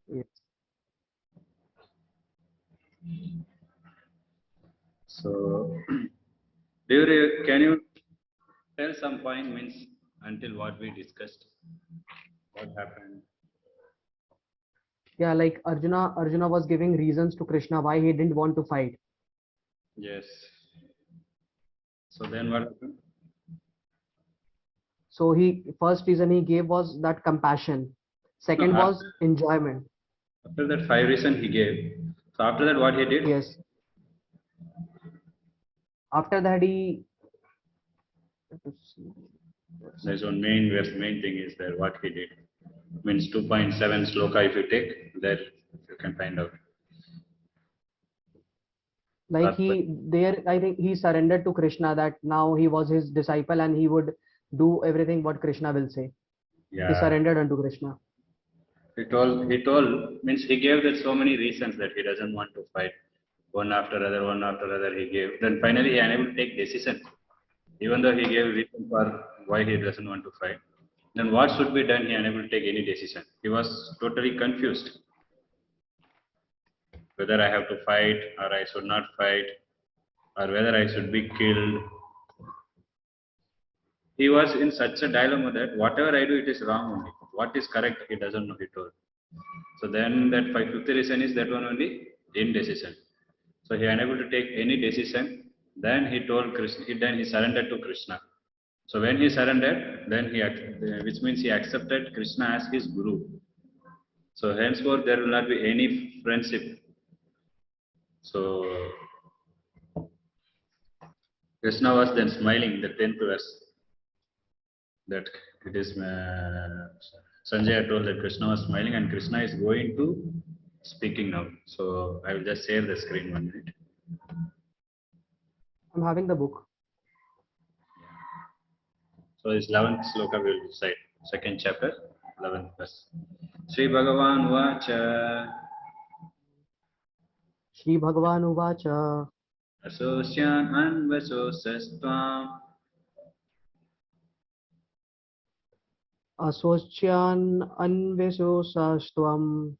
Yes. So, can you tell some point means until what we discussed, what happened? Yeah, like Arjuna was giving reasons to Krishna why he didn't want to fight. Yes. So then what happened? So he first reason he gave was that compassion. No, Second was enjoyment. after that five reason he gave. So after that, what he did? Yes. After that he There's one main thing is there. What he did means 2.7 sloka. If you take there, you can find out. like he there I think he surrendered to Krishna that now he was his disciple and he would do everything what Krishna will say. He Yeah. surrendered unto Krishna. He told means he gave that so many reasons that he doesn't want to fight. One after other he gave. Then finally he unable to take decision. Even though he gave reason for why he doesn't want to fight. Then what should be done? He unable to take any decision. He was totally confused. Whether I have to fight or I should not fight, or whether I should be killed. He was in such a dilemma that whatever I do, it is wrong only. What is correct, he doesn't know, he told. So then that fifth reason is that one only, indecision. So he unable to take any decision. Then he told Krishna, then he surrendered to Krishna. So when he surrendered, then which means he accepted Krishna as his guru. So henceforth there will not be any friendship. So Krishna was then smiling, the 10th verse. That it is Sanjay told that Krishna was smiling and Krishna is going to speaking now. So I will just share the screen 1 minute. I'm having the book. So this 11th sloka we will recite. Second chapter, 11th verse. Sri Bhagavan Vacha Shri Bhagavan Uvacha Asosyan Anvasosastvam Asosyan Anvesosastvam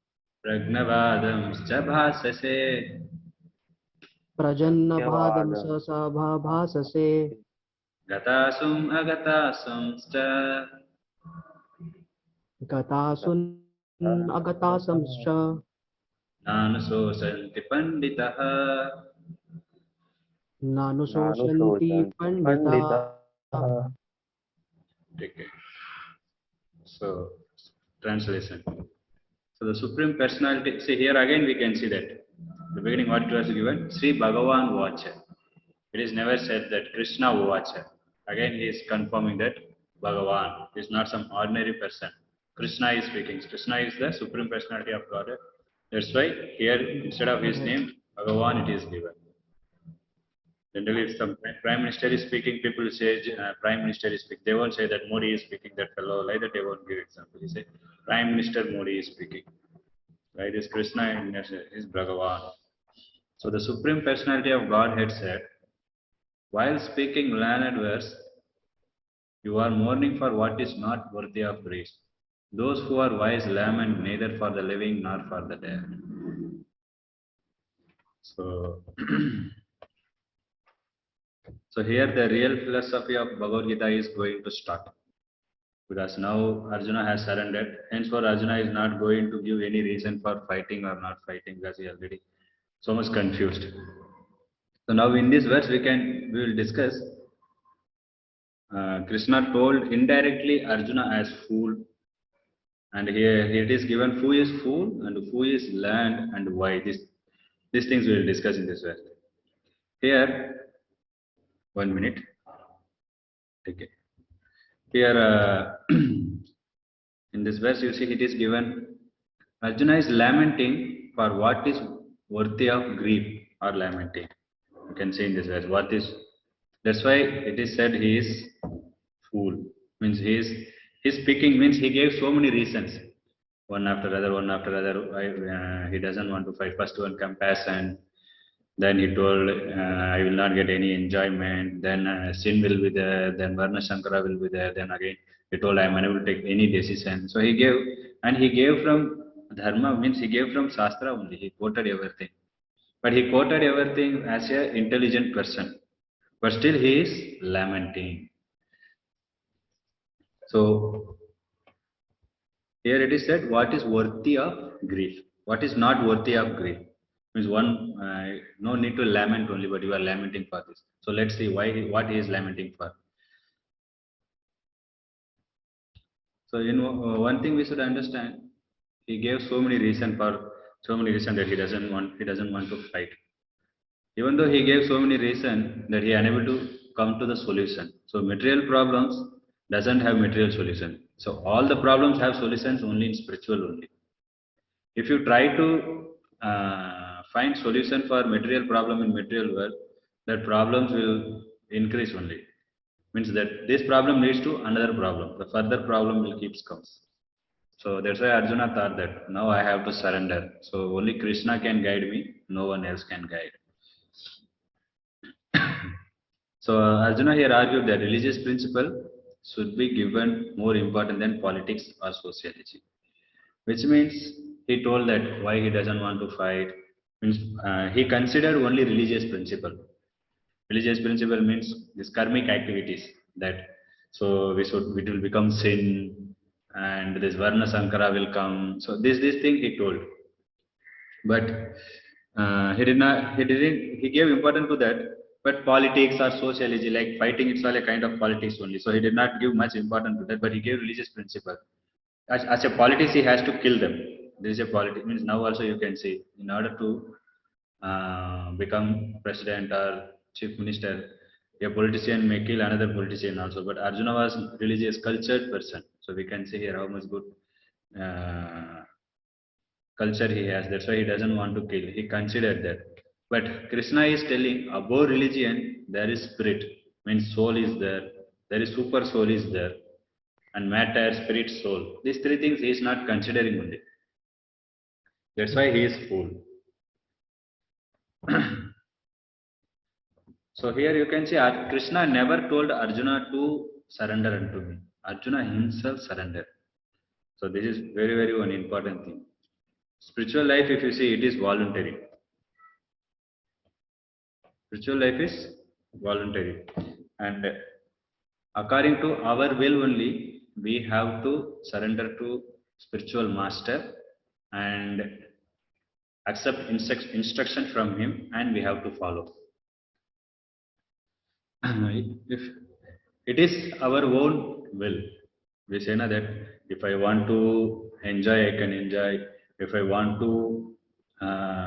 Pragnavadam Bhasase Prajanna Bhadam Sasabha Bhasase Gatasum Agatasum Sta Gatasun Agatasamscha Nanusosanti Panditaha. Nanusoshanti Pandita. Okay. So, translation. So, the Supreme Personality, see here again we can see that. The beginning what it was given, Sri Bhagavan Vacha. It is never said that Krishna Vacha. Again he is confirming that Bhagavan is not some ordinary person. Krishna is speaking. Krishna is the Supreme Personality of God. That's why here instead of his name, Bhagavan it is given. Generally, if some prime minister is speaking, people say prime minister is speaking. They won't say that Modi is speaking. That fellow, like that, they won't give example. They say prime minister Modi is speaking. Right? Is Krishna and is Bhagavan. So the supreme personality of Godhead said, while speaking learned verse, you are mourning for what is not worthy of praise. Those who are wise lament neither for the living nor for the dead. So. So here the real philosophy of Bhagavad Gita is going to start. Because now Arjuna has surrendered. Henceforth Arjuna is not going to give any reason for fighting or not fighting because he already so much confused. So now in this verse we will discuss Krishna told indirectly Arjuna as fool, and here it is given who is fool and who is learned and why. These things we will discuss in this verse. Here, 1 minute. Okay. Here, in this verse, you see it is given Arjuna is lamenting for what is worthy of grief or lamenting. You can say in this verse, what is. That's why it is said he is fool. Means his speaking means he gave so many reasons, one after other, one after other. He doesn't want to fight. First one compassion. Then he told, I will not get any enjoyment. Then sin will be there. Then Varna Shankara will be there. Then again, he told, I am unable to take any decision. So he gave, and he gave from dharma means he gave from Shastra only. He quoted everything. But he quoted everything as an intelligent person. But still he is lamenting. So here it is said, what is worthy of grief? What is not worthy of grief? Means one, no need to lament only, but you are lamenting for this. So let's see what he is lamenting for. So one thing we should understand, he gave so many reasons that he doesn't want to fight. Even though he gave so many reasons that he unable to come to the solution. So material problems doesn't have material solution. So all the problems have solutions only in spiritual only. If you try to find solution for material problem in material world, that problems will increase only. Means that this problem leads to another problem. The further problem will keep comes. So that's why Arjuna thought that now I have to surrender. So only Krishna can guide me, no one else can guide. So Arjuna here argued that religious principle should be given more important than politics or sociology, which means he told that why he doesn't want to fight. Means he considered only religious principle. Religious principle means this karmic activities that so it will become sin and this Varna Sankara will come. So this thing he told, but he gave importance to that. But politics or sociology, like fighting, it's all a kind of politics only. So he did not give much importance to that, but he gave religious principle. As a politics, he has to kill them. There is a politics means now also you can see in order to become president or chief minister, a politician may kill another politician also. But Arjuna was religious, cultured person. So we can see here how much good culture he has. That's why he doesn't want to kill. He considered that. But Krishna is telling above religion there is spirit, means soul is there. There is super soul is there, and matter, spirit, soul. These three things he is not considering only. That's why he is fool. So here you can see Krishna never told Arjuna to surrender unto me. Arjuna himself surrendered. So this is very, very one important thing. Spiritual life, if you see, it is voluntary. Spiritual life is voluntary. And according to our will only, we have to surrender to spiritual master and accept instruction from him, and we have to follow. If it is our own will, we say na that if I want to enjoy, I can enjoy. If I want to,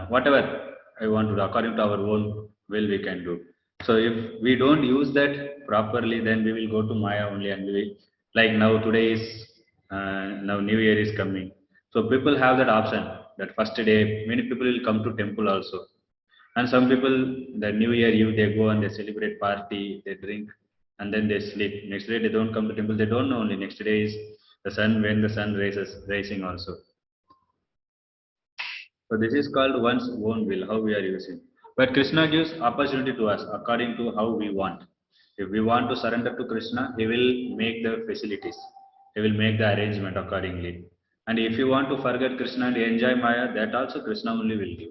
whatever I want to do, according to our own will, we can do. So if we don't use that properly, then we will go to Maya only, and we will, like now today is now New Year is coming. So people have that option that first day many people will come to temple also. And some people, the New Year Eve, they go and they celebrate party, they drink, and then they sleep. Next day they don't come to temple. They don't know only next day is the sun when the sun rising also. So this is called one's own will, how we are using. But Krishna gives opportunity to us according to how we want. If we want to surrender to Krishna, he will make the facilities. He will make the arrangement accordingly. And if you want to forget Krishna and enjoy Maya, that also Krishna only will give.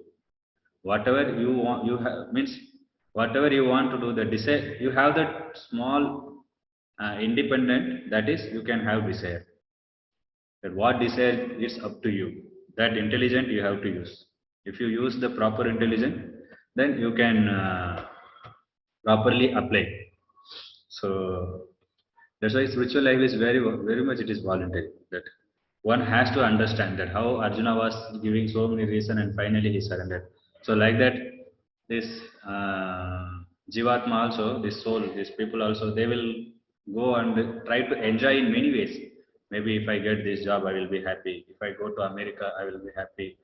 Whatever you want, you have means whatever you want to do, the desire you have that small independent, that is you can have desire. That what desire is up to you. That intelligent you have to use. If you use the proper intelligence, then you can properly apply. So that's why spiritual life is very, very much it is voluntary. That one has to understand that how Arjuna was giving so many reasons and finally he surrendered. So like that, this Jivatma also, this soul, these people also, they will go and try to enjoy in many ways. Maybe if I get this job, I will be happy. If I go to America, I will be happy.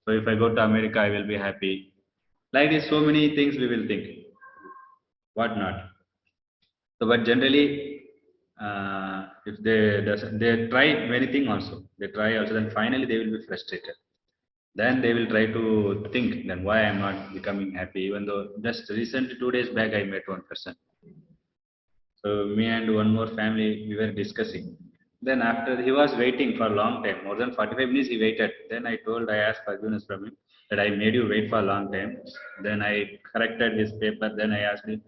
So if I go to America, I will be happy. Like this, so many things we will think. What not? So, but generally, if they try many things also, they try also, then finally they will be frustrated. Then they will try to think then why I'm not becoming happy, even though just recently 2 days back I met one person. So me and one more family, we were discussing. Then after he was waiting for a long time, more than 45 minutes he waited. Then I asked forgiveness from him that I made you wait for a long time. Then I corrected his paper. Then I asked him.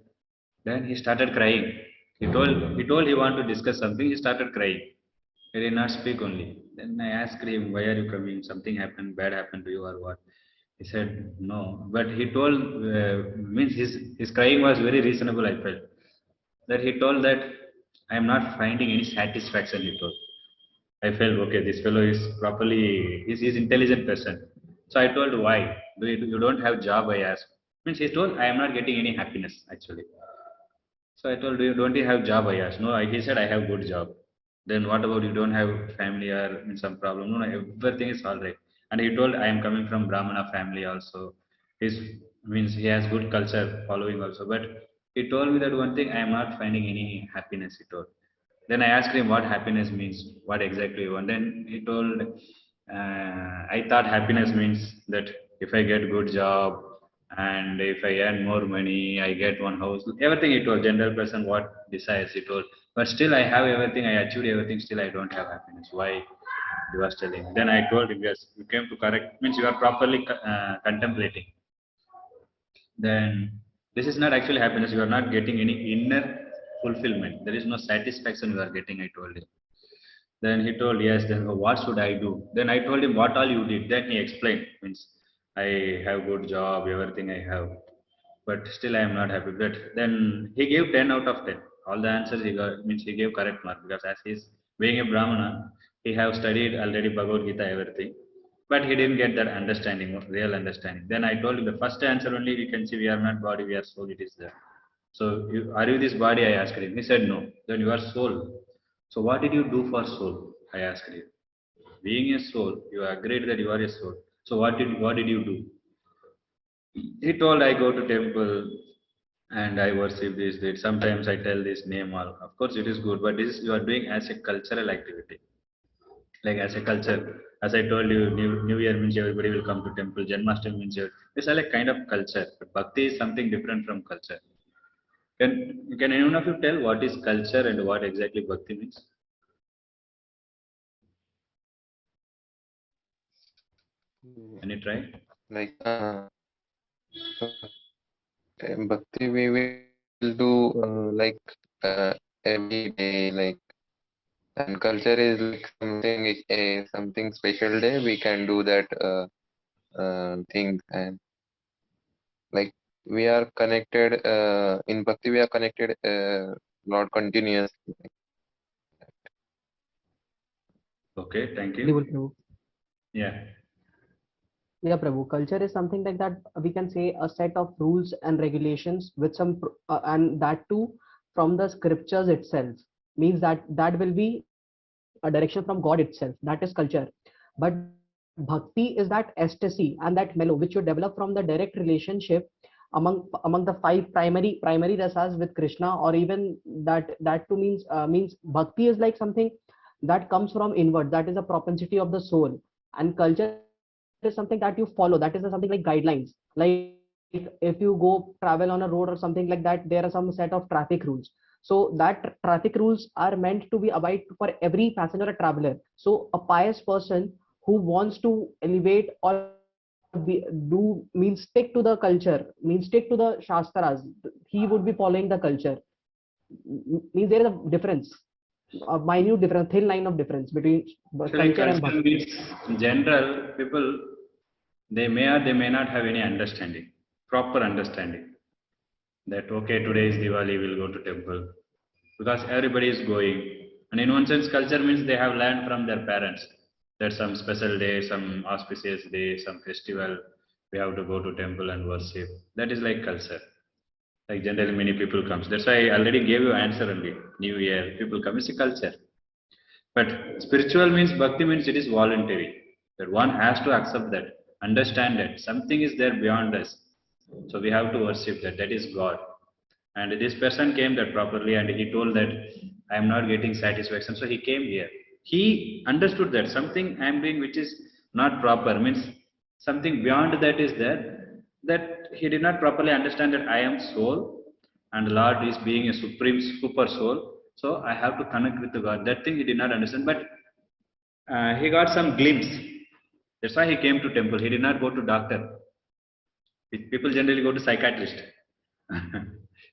Then he started crying. He told he wanted to discuss something. He started crying. He did not speak only. Then I asked him, why are you coming? Something happened, bad happened to you or what? He said, no. But he told, means his crying was very reasonable, I felt. That he told that I am not finding any satisfaction, he told. I felt, okay, this fellow is properly, he's intelligent person. So I told, why? You don't have job, I asked. Means he told, I am not getting any happiness, actually. So I told, don't you have job? I asked. No, he said, I have good job. Then what about you don't have family or some problem? No, no, everything is all right. And he told, I am coming from Brahmana family also. His means he has good culture following also. But he told me that one thing, I am not finding any happiness, he told. Then I asked him what happiness means, what exactly you want. Then he told, I thought happiness means that if I get good job and if I earn more money, I get one house. Everything he told, general person what desires he told. But still I have everything, I achieved everything, still I don't have happiness. Why? He was telling. Then I told him, yes, you came to correct, means you are properly contemplating. Then this is not actually happiness. You are not getting any inner fulfillment. There is no satisfaction you are getting, I told him. Then he told, yes, then what should I do? Then I told him what all you did. Then he explained, means I have good job, everything I have, but still I am not happy. But then he gave 10 out of 10. All the answers he got, means he gave correct mark because as he is being a Brahmana, he have studied already Bhagavad Gita, everything. But he didn't get that understanding, real understanding. Then I told him the first answer only we can see we are not body, we are soul, it is there. So are you this body? I asked him. He said no. Then you are soul. So what did you do for soul? I asked him. Being a soul, you agreed that you are a soul. So what did you do? He told I go to temple and I worship this, that. Sometimes I tell this name all. Of course it is good, but this you are doing as a cultural activity. Like as a culture. As I told you, New Year means everybody will come to temple. Janmashtami means it's a like kind of culture. But bhakti is something different from culture. Can anyone of you tell what is culture and what exactly bhakti means? Can you try? Like bhakti we will do like every day, like, and culture is like something special day we can do that thing, and like we are connected in bhakti, we are connected Lord continuously. Okay, thank you. Audible, Prabhu. Yeah. Yeah, Prabhu. Culture is something like that. We can say a set of rules and regulations with some, and that too from the scriptures itself. Means that that will be a direction from God itself. That is culture. But bhakti is that ecstasy and that mellow which you develop from the direct relationship among the five primary rasas with Krishna, or even that too means bhakti is like something that comes from inward. That is a propensity of the soul, and culture is something that you follow. That is something like guidelines. Like if you go travel on a road or something like that, there are some set of traffic rules. So that traffic rules are meant to be abide for every passenger or traveler. So a pious person who wants to elevate or do means stick to the culture, means stick to the shastras, he would be following the culture. Means there is a difference, a minute difference, thin line of difference between Actually, culture and culture bhakti. means in general people they may or they may not have any understanding, proper understanding. That okay, today is Diwali, we'll go to temple because everybody is going. And in one sense, culture means they have learned from their parents that some special day, some auspicious day, some festival, we have to go to temple and worship. That is like culture. Like generally, many people comes. That's why I already gave you answer only. New Year, people come. It's a culture. But spiritual means bhakti means it is voluntary. That one has to accept that, understand that something is there beyond us. So we have to worship that. That is God. And this person came that properly and he told that I am not getting satisfaction. So he came here. He understood that something I am doing which is not proper means something beyond that is there. That he did not properly understand that I am soul and Lord is being a supreme super soul. So I have to connect with the God. That thing he did not understand, but he got some glimpse. That's why he came to temple. He did not go to doctor. People generally go to psychiatrist.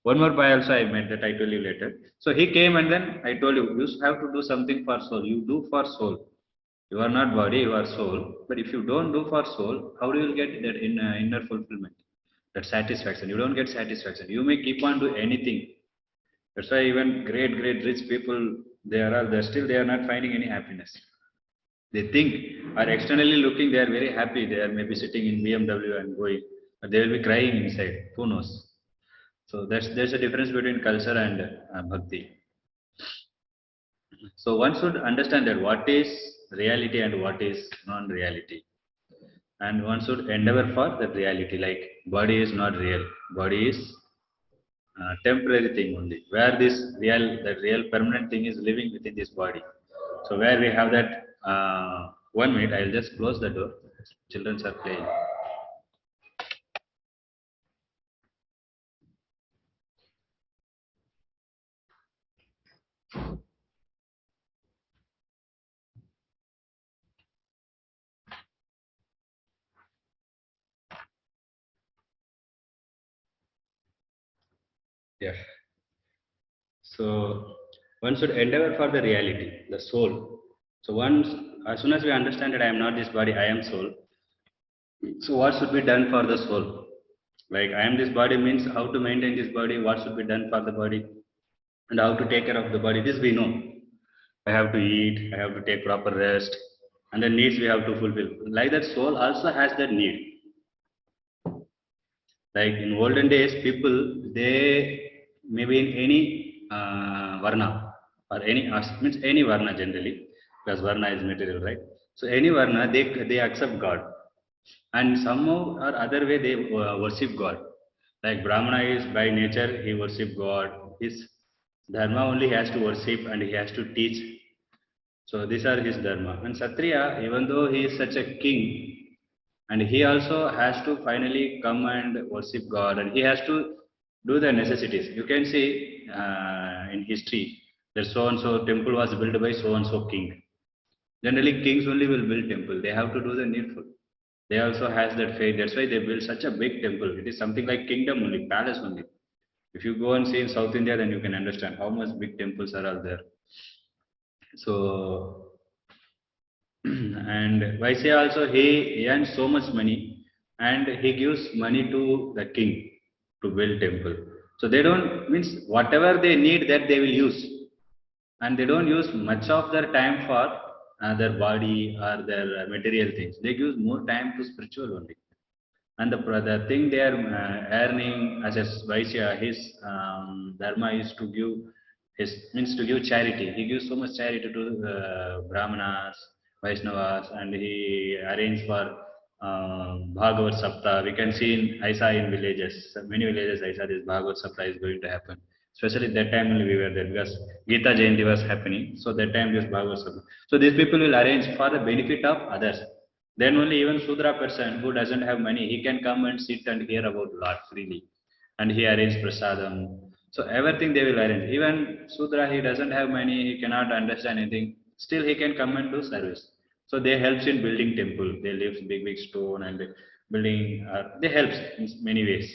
One more boy also I met that I tell you later. So he came and then I told you, you have to do something for soul. You do for soul. You are not body, you are soul. But if you don't do for soul, how do you get that inner fulfillment, that satisfaction? You don't get satisfaction. You may keep on do anything. That's why even great rich people, they're still they are not finding any happiness. They think, are externally looking, they are very happy. They are maybe sitting in BMW and going, but they will be crying inside. Who knows? So there's a difference between culture and bhakti. So one should understand that what is reality and what is non-reality, and one should endeavor for that reality. Like body is not real, body is temporary thing only. Where that real permanent thing is living within this body. So where we have that 1 minute, I'll just close the door. Children are playing. Yeah. So one should endeavor for the reality, the soul. So once, as soon as we understand that I am not this body, I am soul. So what should be done for the soul? Like I am this body means how to maintain this body, what should be done for the body, and how to take care of the body. This we know. I have to eat, I have to take proper rest, and the needs we have to fulfill. Like that, soul also has that need. Like in olden days, people they maybe in any varna or any means any varna generally, because varna is material, right? So any varna they accept God, and somehow or other way they worship God. Like Brahmana is by nature he worship God. His dharma only he has to worship and he has to teach. So these are his dharma. And Satriya, even though he is such a king, and he also has to finally come and worship God, and he has to do the necessities. You can see in history that so and so temple was built by so and so king. Generally, kings only will build temple. They have to do the needful. They also has that faith. That's why they build such a big temple. It is something like kingdom only, palace only. If you go and see in South India, then you can understand how much big temples are all there. So and Vaisya also he earns so much money and he gives money to the king to build temple. So they don't means whatever they need that they will use, and they don't use much of their time for their body or their material things. They give more time to spiritual only. And the thing they are earning as a Vaisya, his dharma is to give his means to give charity. He gives so much charity to Brahmanas, Vaishnavas, and he arranges for Bhagavad Sapta. We can see in Aisa in villages, many villages Aisa this Bhagavad Sapta is going to happen. Especially that time only we were there because Gita Jayanti was happening. So that time this Bhagavad Sapta. So these people will arrange for the benefit of others. Then only even Sudra person who doesn't have money, he can come and sit and hear about Lord freely. And he arranges prasadam. So everything they will arrange. Even Sudra, he doesn't have money, he cannot understand anything. Still he can come and do service. So they helps in building temple. They lift big stone and building. They helps in many ways.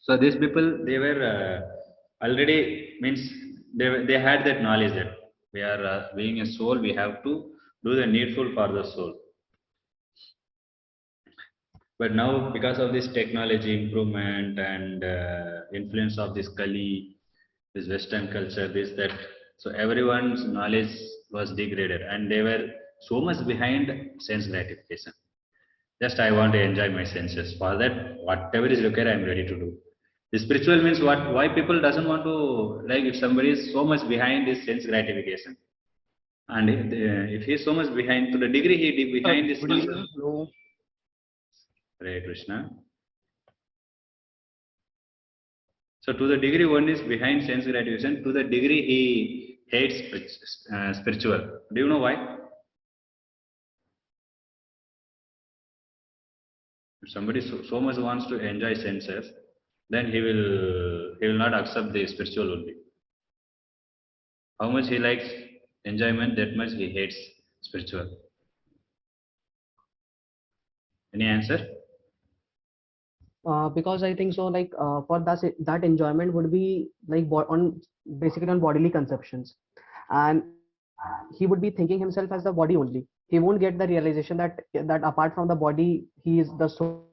So these people they were already means they had that knowledge that we are being a soul. We have to do the needful for the soul. But now, because of this technology improvement and influence of this Kali, this Western culture, this, that, so everyone's knowledge was degraded and they were so much behind sense gratification. Just I want to enjoy my senses. For that, whatever is required, I am ready to do. The spiritual means what? Why people doesn't want to, like if somebody is so much behind this sense gratification, and if he is so much behind, to the degree he is behind this. Hello. Hare Krishna. So to the degree one is behind sense gratification, to the degree he hates spiritual. Do you know why? If somebody so much wants to enjoy senses, then he will not accept the spiritual only. How much he likes enjoyment, that much he hates spiritual. Any answer? Because I think so, like for that enjoyment would be like on basically on bodily conceptions, and he would be thinking himself as the body only. He won't get the realization that apart from the body, he is the soul.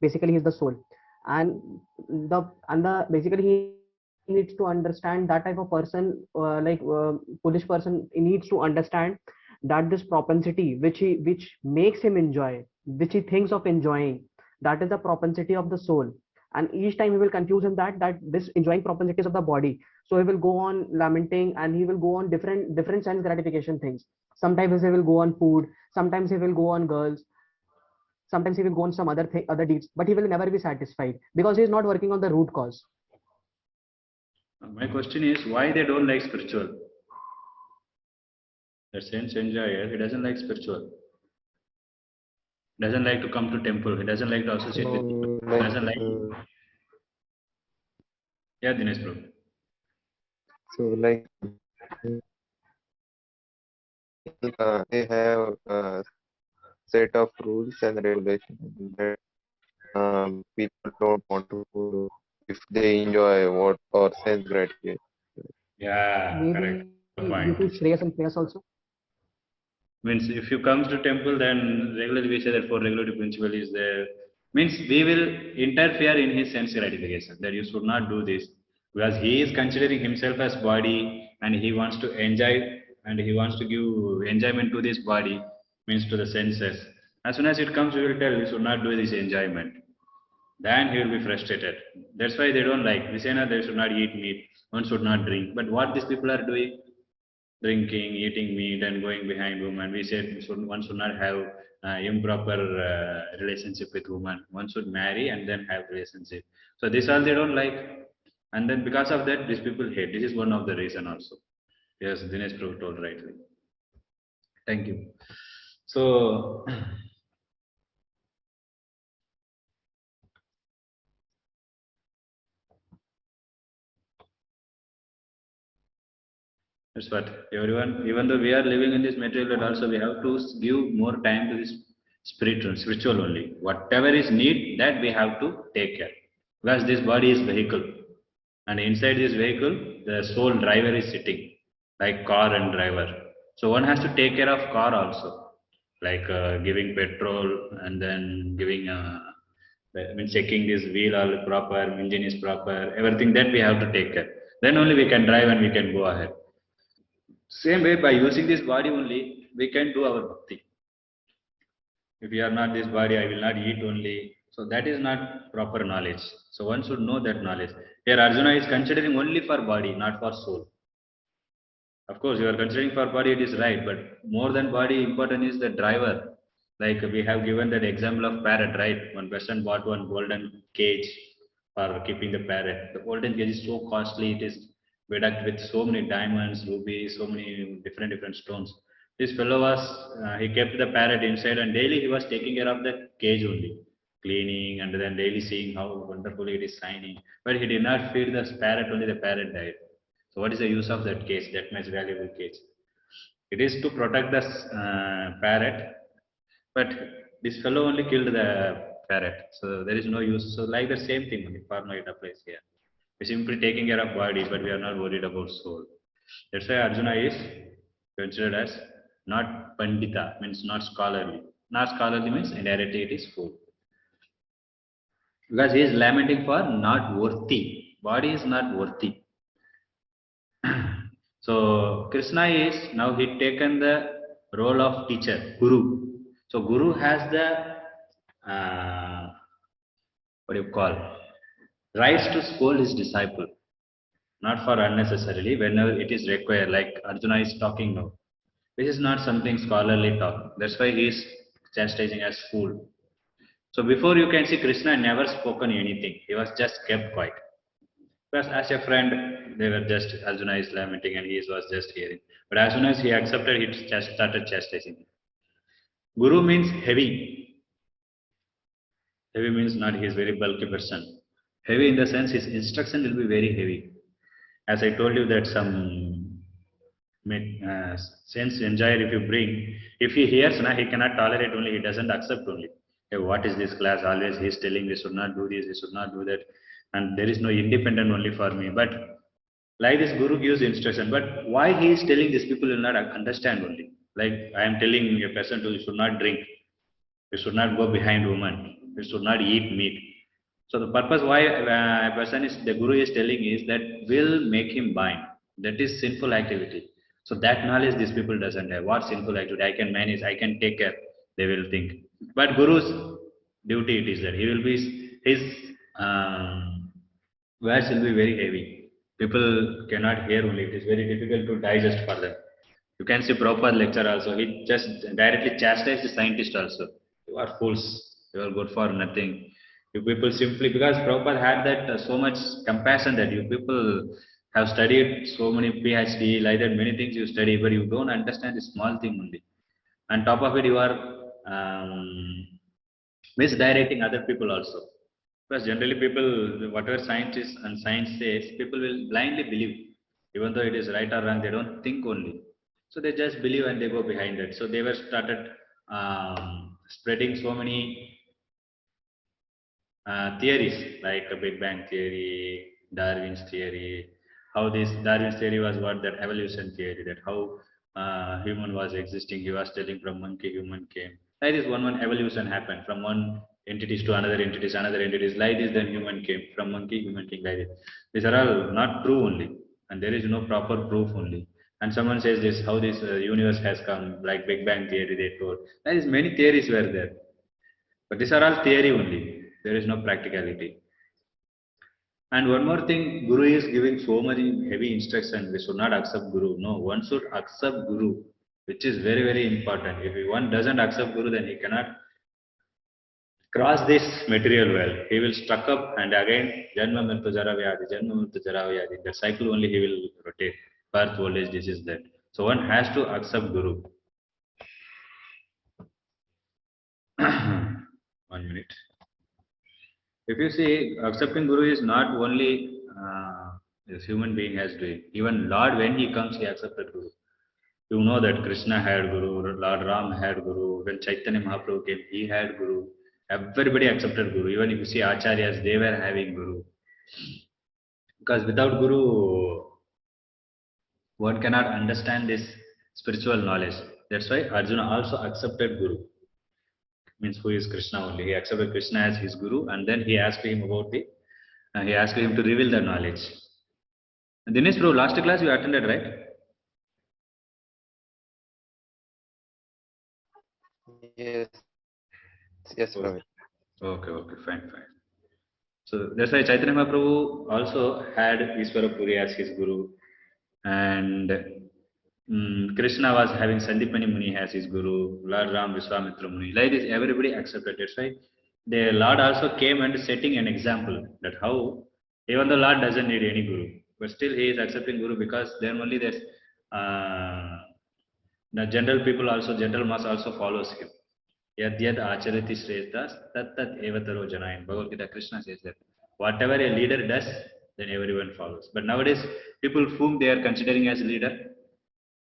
Basically, he is the soul, and the basically he needs to understand that type of person, foolish person. He needs to understand that this propensity which makes him enjoy, which he thinks of enjoying, that is the propensity of the soul. And each time he will confuse him that this enjoying propensities of the body, so he will go on lamenting, and he will go on different sense gratification things. Sometimes he will go on food, sometimes he will go on girls, sometimes he will go on some other deeds, but he will never be satisfied because he is not working on the root cause. My question is why they don't like spiritual? That sense enjoyer, he doesn't like spiritual. Doesn't like to come to temple. He doesn't like to associate with people. No, He like doesn't like. Yeah, Dinesh bro. so like they have a set of rules and regulations that people don't want to follow if they enjoy what or sense gratification. Yeah, correct. Maybe Good due to point. Shreyas and Prayas also. Means if you comes to temple, then regularly we say that for regulatory principle is there. Means we will interfere in his sense gratification. That you should not do this because he is considering himself as body and he wants to enjoy and he wants to give enjoyment to this body, means to the senses. As soon as it comes, we will tell you should not do this enjoyment. Then he will be frustrated. That's why they don't like. We say no, they should not eat meat. One should not drink. But what these people are doing? Drinking, eating meat, and going behind women. We said one should not have improper relationship with women. One should marry and then have relationship. So this all they don't like, and then because of that, these people hate. This is one of the reason also. Yes, Dinesh Prabhu told rightly. Thank you. So that's what everyone, even though we are living in this material world, also we have to give more time to this spiritual only. Whatever is need, that we have to take care. Because this body is vehicle, and inside this vehicle, the sole driver is sitting, like car and driver. So one has to take care of car also, like giving petrol and then giving. I mean, checking this wheel all proper, engine is proper, everything that we have to take care. Then only we can drive and we can go ahead. Same way, by using this body only, we can do our bhakti. If you are not this body, I will not eat only. So that is not proper knowledge. So one should know that knowledge. Here Arjuna is considering only for body, not for soul. Of course, you are considering for body, it is right, but more than body, important is the driver. Like we have given that example of parrot, right? One person bought one golden cage for keeping the parrot. The golden cage is so costly, it is bedecked with so many diamonds, rubies, so many different stones. This fellow was, he kept the parrot inside and daily he was taking care of the cage only, cleaning and then daily seeing how wonderfully it is shining. But he did not feed the parrot, only the parrot died. So what is the use of that cage, that much valuable cage? It is to protect the parrot, but this fellow only killed the parrot. So there is no use. So like the same thing only, karma it applies here. We're simply taking care of body, but we are not worried about soul. That's why Arjuna is considered as not pandita, means not scholarly. Not scholarly means indirectly it is fool. Because he is lamenting for not worthy. Body is not worthy. So Krishna is now he taken the role of teacher, guru. So guru has the what do you call rights to scold his disciple, not for unnecessarily whenever it is required. Like Arjuna is talking now. This is not something scholarly talk. That's why he is chastising as fool. So before you can see Krishna never spoken anything. He was just kept quiet. Because as a friend, they were just Arjuna is lamenting and he was just hearing. But as soon as he accepted, he just started chastising. Guru means heavy. Heavy means not he is very bulky person. Heavy in the sense his instruction will be very heavy. As I told you that some sense enjoyer if you bring, if he hears, na, he cannot tolerate only, he doesn't accept only. Hey, what is this class? Always he's telling we should not do this, we should not do that, and there is no independent only for me. But like this Guru gives instruction, but why he is telling these people will not understand only. Like I am telling a person to you should not drink, you should not go behind woman, you should not eat meat. So the purpose why a person is the Guru is telling is that will make him bind. That is sinful activity. So that knowledge these people doesn't have. What sinful activity I can manage, I can take care. They will think. But Guru's duty it is that he will be his words will be very heavy. People cannot hear only. It is very difficult to digest for them. You can see proper lecture also. He just directly chastised the scientist also. You are fools. You are good for nothing. You people simply because Prabhupada had that so much compassion that you people have studied so many PhD, like that many things you study, but you don't understand the small thing only. On top of it, you are misdirecting other people also. Because generally people, whatever scientists and science says, people will blindly believe. Even though it is right or wrong, they don't think only. So they just believe and they go behind it. So they were started spreading so many theories like a Big Bang theory, Darwin's theory. How this Darwin's theory was what that evolution theory, that how human was existing. He was telling from monkey human came. Like this one evolution happened from one entities to another entities. Like this then human came from monkey human came like this. These are all not true only, and there is no proper proof only. And someone says this how this universe has come like Big Bang theory they told. There is many theories were there, but these are all theory only. There is no practicality. And one more thing, Guru is giving so much heavy instruction. We should not accept Guru. No, one should accept Guru, which is very, very important. If one doesn't accept Guru, then he cannot cross this material well. He will stuck up and again, Janma Mrityu Jara Vyadi, Janma Mrityu Jara Vyadi. That cycle only he will rotate. Birth, old age, this is that. So one has to accept Guru. 1 minute. If you see, accepting Guru is not only this human being has doing. Even Lord, when he comes, he accepted Guru. You know that Krishna had Guru, Lord Ram had Guru. When Chaitanya Mahaprabhu came, he had Guru. Everybody accepted Guru. Even if you see Acharyas, they were having Guru. Because without Guru, one cannot understand this spiritual knowledge. That's why Arjuna also accepted Guru. Means who is Krishna only. He accepted Krishna as his Guru, and then he asked him about the, he asked him to reveal the knowledge. And Dinesh Prabhu, last class you attended, right? Yes, yes, Praveen. Okay, fine. So that's why Chaitanya Mahaprabhu also had Ishvara Puri as his Guru, and Krishna was having Sandipani Muni as his Guru, Lord Ram Vishwamitra Muni. Like this, everybody accepted. That's why the Lord also came and setting an example that how even the Lord doesn't need any Guru, but still he is accepting Guru because then only there's the general people also, general mass also follows him. Yad yad acharati shreshtas tat tat evataro jana. In Bhagavad Gita, Krishna says that whatever a leader does, then everyone follows. But nowadays, people whom they are considering as leader,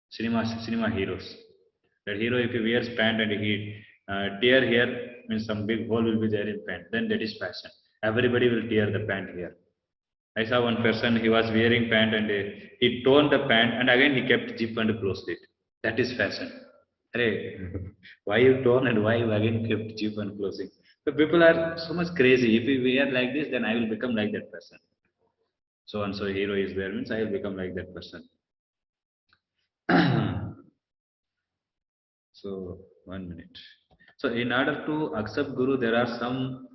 cinema heroes. That hero, if he wears pant and he tear here, means some big hole will be there in pant. Then that is fashion. Everybody will tear the pant here. I saw one person, he was wearing pant and he torn the pant and again he kept zip and closed it. That is fashion. Hey, why you torn and why you again kept zip and closing? The people are so much crazy. If we wear like this, then I will become like that person. So and so hero is there means I will become like that person. So 1 minute. So in order to accept Guru, there are some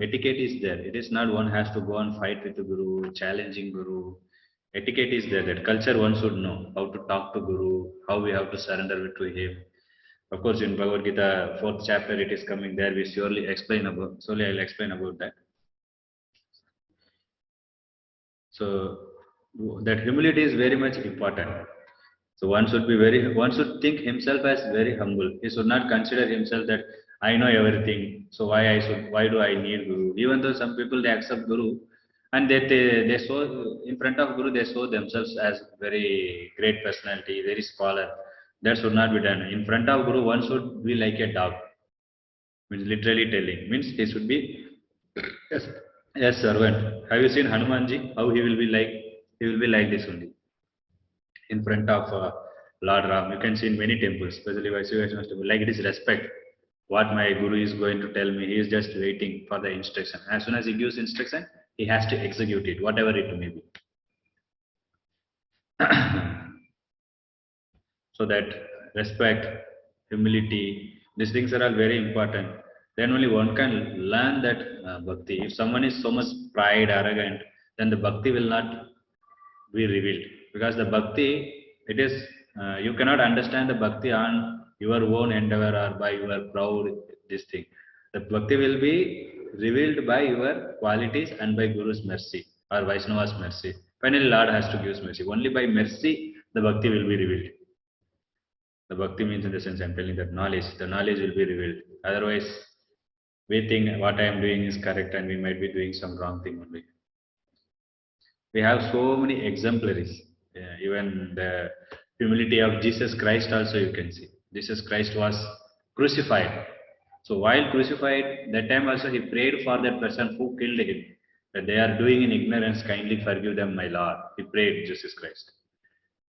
etiquette is there. It is not one has to go and fight with the Guru, challenging Guru. Etiquette is there. That culture one should know how to talk to Guru, how we have to surrender to him. Of course, in Bhagavad Gita, 4th chapter, it is coming there. We surely explain about. Slowly, I will explain about that. So that humility is very much important. So one should think himself as very humble. He should not consider himself that I know everything. So why do I need Guru? Even though some people they accept Guru, And they show in front of Guru, they show themselves as very great personality, very scholar. That should not be done. In front of Guru, one should be like a dog. Means literally telling. Means he should be yes, a servant. Have you seen Hanumanji? How he will be like? He will be like this only in front of Lord Ram. You can see in many temples, especially Vaishnav temple. Like it is respect. What my Guru is going to tell me, he is just waiting for the instruction. As soon as he gives instruction, he has to execute it, whatever it may be. So that respect, humility, these things are all very important. Then only one can learn that bhakti. If someone is so much pride, arrogant, then the bhakti will not be revealed, because the bhakti, it is you cannot understand the bhakti on your own endeavor or by your proud this thing. The bhakti will be revealed by your qualities and by Guru's mercy or Vaishnava's mercy. Finally, Lord has to give mercy. Only by mercy the bhakti will be revealed. The bhakti means, in the sense I'm telling, that knowledge, the knowledge will be revealed. Otherwise, we think what I am doing is correct and we might be doing some wrong thing only. We have so many exemplaries. Even the humility of Jesus Christ also you can see. Jesus Christ was crucified. So while crucified, that time also he prayed for that person who killed him, that they are doing in ignorance, kindly forgive them, my Lord. He prayed, Jesus Christ.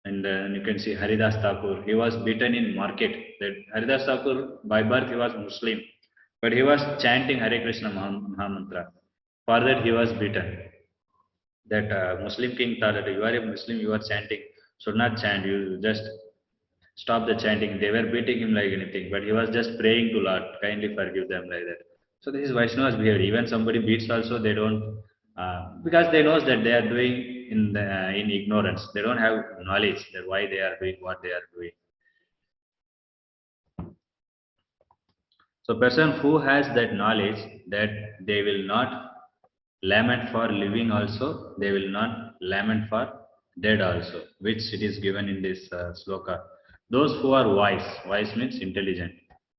And you can see Haridas Thakur, he was beaten in market. That Haridas Thakur, by birth he was Muslim, but he was chanting Hare Krishna Mahamantra. For that he was beaten. That Muslim king thought that you are a Muslim, you are chanting, should not chant, you just stop the chanting. They were beating him like anything, but he was just praying to Lord, kindly forgive them, like that. So this is Vaishnava's behavior. Even somebody beats also, they don't, because they knows that they are doing in ignorance. They don't have knowledge that why they are doing what they are doing. So person who has that knowledge, that they will not lament for living also, they will not lament for dead also, which it is given in this sloka. Those who are wise means intelligent,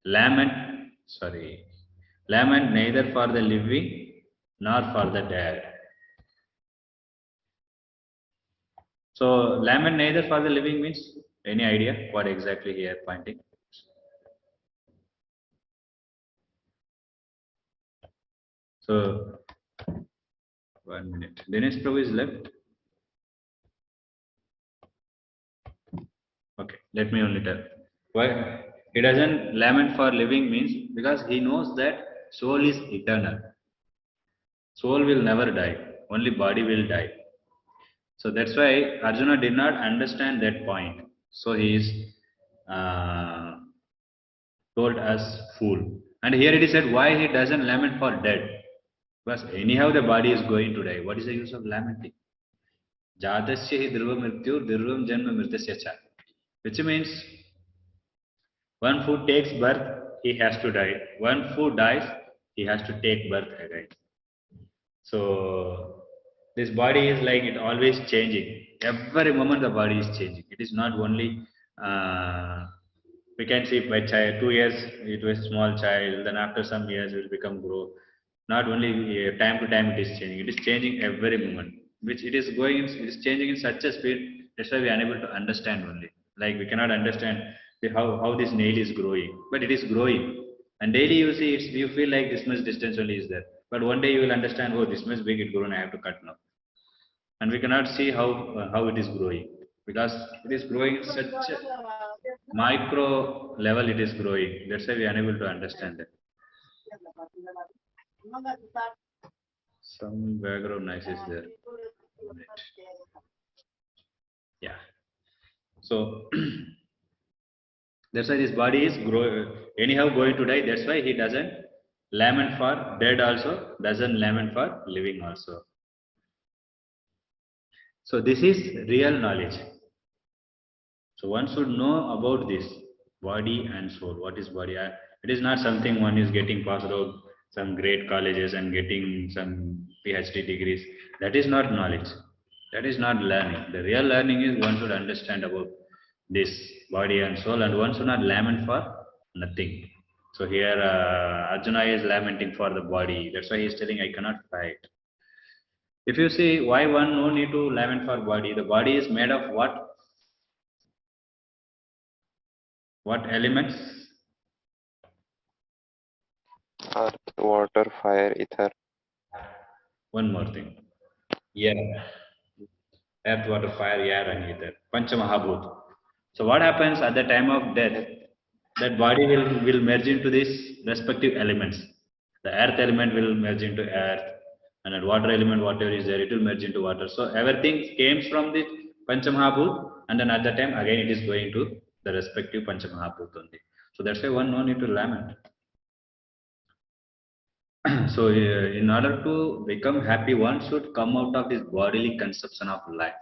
lament neither for the living nor for the dead. So lament neither for the living means, any idea what exactly he is pointing? So 1 minute. Dinesh Prabhu is left. Okay, let me only tell. Why he doesn't lament for living means, because he knows that soul is eternal. Soul will never die, only body will die. So that's why Arjuna did not understand that point. So he is told as fool. And here it is said why he doesn't lament for dead. Because anyhow the body is going to die. What is the use of lamenting? Jadasya hi dhruva mrityu dhruvam janma mritasya cha. Which means one who takes birth, he has to die. One who dies, he has to take birth again. So this body is like it always changing. Every moment the body is changing. It is not only we can see by child 2 years it was small child, then after some years it will become grow. Not only time to time it is changing. It is changing every moment. Which it is going. It is changing in such a speed. That's why we are unable to understand only. Like we cannot understand how this nail is growing, but it is growing. And daily you see, you feel like this much distance only is there. But one day you will understand, oh, this much big it grown, I have to cut now. And we cannot see how it is growing, because it is growing such a micro level. It is growing. That's why we are unable to understand it. Some background noise is there. Yeah. So that's why this body is anyhow going to die. That's why he doesn't lament for dead also, doesn't lament for living also. So this is real knowledge. So one should know about this body and soul. What is body? It is not something one is getting passed out some great colleges and getting some PhD degrees. That is not knowledge. That is not learning. The real learning is one should understand about this body and soul, and one should not lament for nothing. So here Arjuna is lamenting for the body. That's why he is telling, I cannot fight. If you see why one no need to lament for body, the body is made of what? What elements? Earth, water, fire, ether. One more thing. Yeah. Earth, water, fire, air, and ether. Panchamahabhut. So what happens at the time of death? That body will merge into these respective elements. The earth element will merge into earth, and the water element, whatever is there, it will merge into water. So everything came from the Panchamahabhut, and then at the time again it is going to the respective Panchamahabhut only. So that's why one no need to lament. So in order to become happy, one should come out of this bodily conception of life.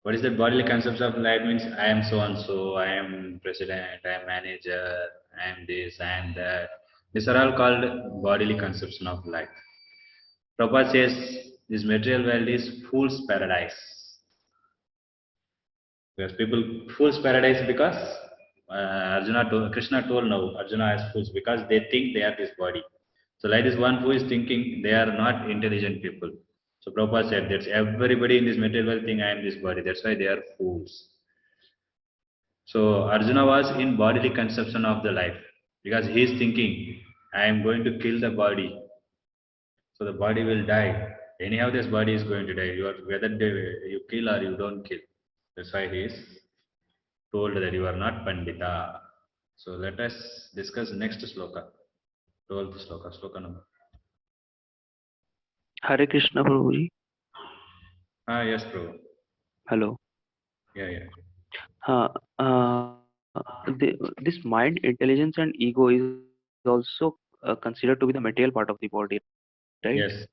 What is that bodily conception of life means? I am so and so, I am president, I am manager, I am this, I am that. These are all called bodily conception of life. Prabhupada says this material world is fool's paradise. Because people fool's paradise because Krishna told now Arjuna as fools because they think they are this body. So like this one who is thinking they are not intelligent people. So Prabhupada said that everybody in this material world think I am this body. That's why they are fools. So Arjuna was in bodily conception of the life because he is thinking I am going to kill the body. So the body will die. Anyhow, this body is going to die. Whether you kill or you don't kill. That's why he is told that you are not Pandita. So let us discuss next sloka. 12th sloka, sloka number. Hare Krishna Prabhuji. Yes, Prabhu. Hello. Yeah. Uh, uh, this mind, intelligence, and ego is also considered to be the material part of the body, right? Yes.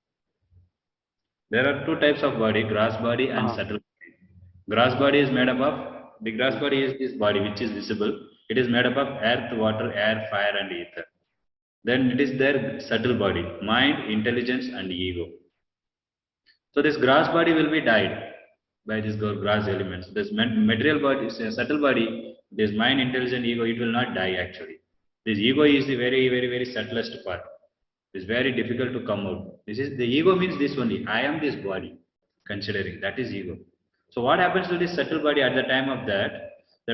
There are two types of body, gross body and subtle body. Gross body is made up of, the gross body is this body which is visible. It is made up of earth, water, air, fire and ether. Then it is their subtle body, mind, intelligence and ego. So this gross body will be died by these gross elements. This material body, subtle body, this mind, intelligence, ego, it will not die actually. This ego is the very subtlest part. It's very difficult to come out. This is the ego means this only. I am this body, considering that is ego. So what happens to this subtle body at the time of that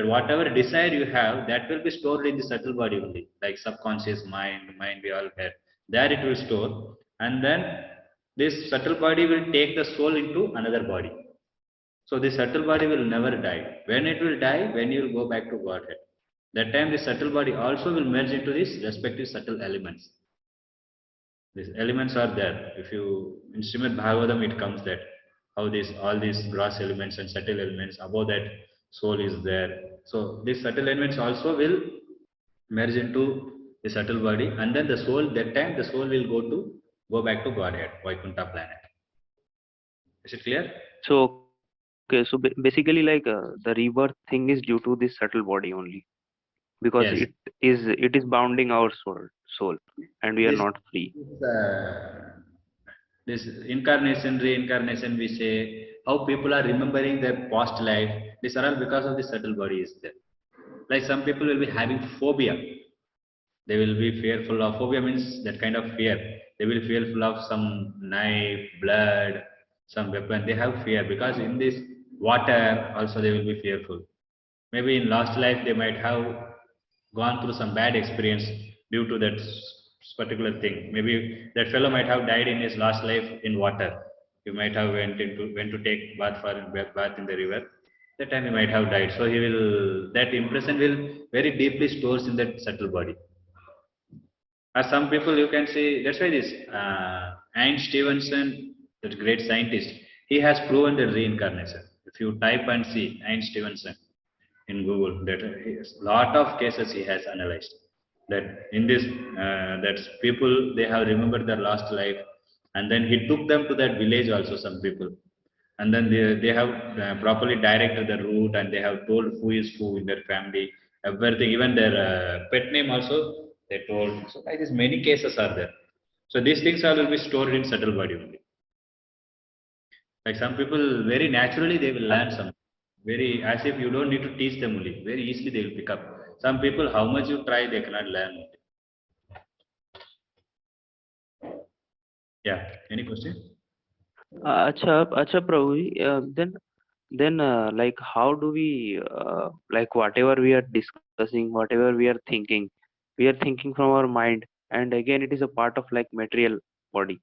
whatever desire you have, that will be stored in the subtle body only, like subconscious mind we all have. There it will store, and then this subtle body will take the soul into another body. So the subtle body will never die. When it will die, when you will go back to Godhead. That time the subtle body also will merge into these respective subtle elements. These elements are there. If you in Srimad Bhagavatam it comes that how all these gross elements and subtle elements, above that soul is there. So these subtle elements also will merge into the subtle body, and then the soul, that time the soul will go back to Godhead, Vaikuntha planet. Is it clear? So okay, so basically, like the rebirth thing is due to this subtle body only, because Yes. it is bounding our soul, and we are not free. This incarnation, reincarnation, we say, how people are remembering their past life, these are all because of the subtle body is there. Like some people will be having phobia. They will be fearful of, phobia means that kind of fear. They will be fearful of some knife, blood, some weapon. They have fear because in this water also they will be fearful. Maybe in last life they might have gone through some bad experience due to that particular thing. Maybe that fellow might have died in his last life in water. He might have went to take bath in the river. That time he might have died. So he will, that impression will very deeply stores in that subtle body. Or some people you can see, that's why this Einstein Stevenson, that great scientist, he has proven the reincarnation. If you type and see Einstein Stevenson in Google, that lot of cases he has analyzed. That in this, that people they have remembered their last life, and then he took them to that village also. Some people, and then they have properly directed the route, and they have told who is who in their family, everything, even their pet name also they told. So like this, many cases are there. So these things all will be stored in subtle body only. Like some people very naturally they will learn something. Very as if you don't need to teach them only. Very easily they will pick up. Some people, how much you try, they cannot learn. Yeah. Any question? Acha Prabhu, then like how do we like whatever we are discussing, whatever we are thinking from our mind, and again it is a part of like material body.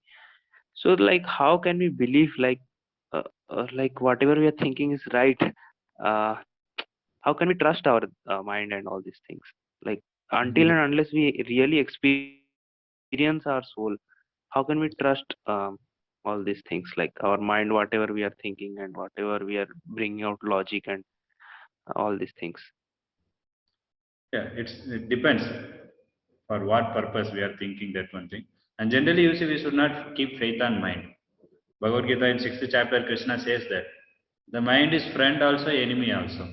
So like how can we believe like whatever we are thinking is right? Uh, how can we trust our mind and all these things? Like until and unless we really experience our soul, how can we trust all these things like our mind, whatever we are thinking and whatever we are bringing out logic and all these things? Yeah, it depends for what purpose we are thinking that one thing. And generally, you see, we should not keep faith on mind. Bhagavad Gita in 6th chapter, Krishna says that the mind is friend also, enemy also.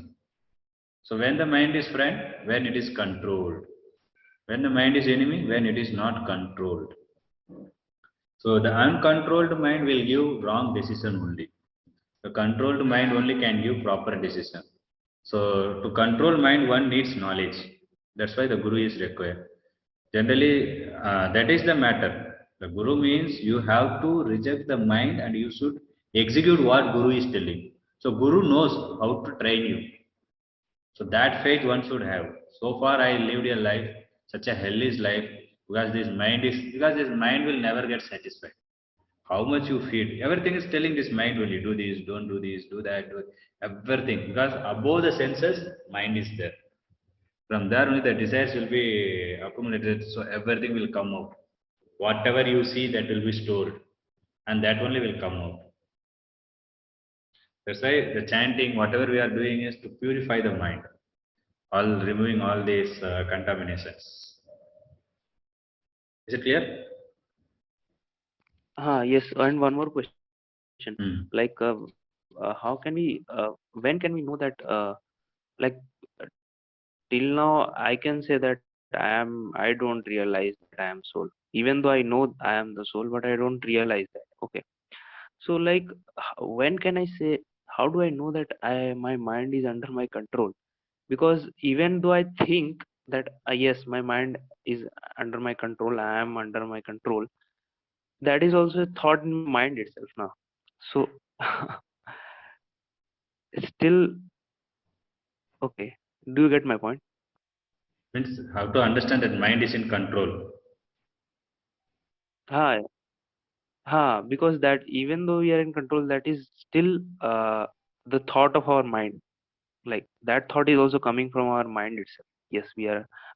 So when the mind is friend, when it is controlled. When the mind is enemy, when it is not controlled. So the uncontrolled mind will give wrong decision only. The controlled mind only can give proper decision. So to control mind, one needs knowledge. That's why the guru is required. Generally, that is the matter. The guru means you have to reject the mind and you should execute what guru is telling. So guru knows how to train you. So that faith one should have. So far I lived a life, such a hellish life, because this mind will never get satisfied. How much you feed, everything is telling this mind only, do this, don't do this, do that, do everything. Because above the senses, mind is there. From there only the desires will be accumulated, so everything will come out. Whatever you see, that will be stored, and that only will come out. That's why the chanting, whatever we are doing, is to purify the mind, all removing all these contaminations. Is it clear? Yes, and one more question. Hmm. Like, how can we, when can we know that, like, uh, till now, I can say that I don't realize that I am soul. Even though I know I am the soul, but I don't realize that. Okay. So, like, when can I say, how do I know that my mind is under my control? Because even though I think that, yes, my mind is under my control, I am under my control, that is also a thought in my mind itself now. So, still, okay. Do you get my point? Means how to understand that mind is in control. Ha, because that even though we are in control, that is still the thought of our mind. Like that thought is also coming from our mind itself. Yes,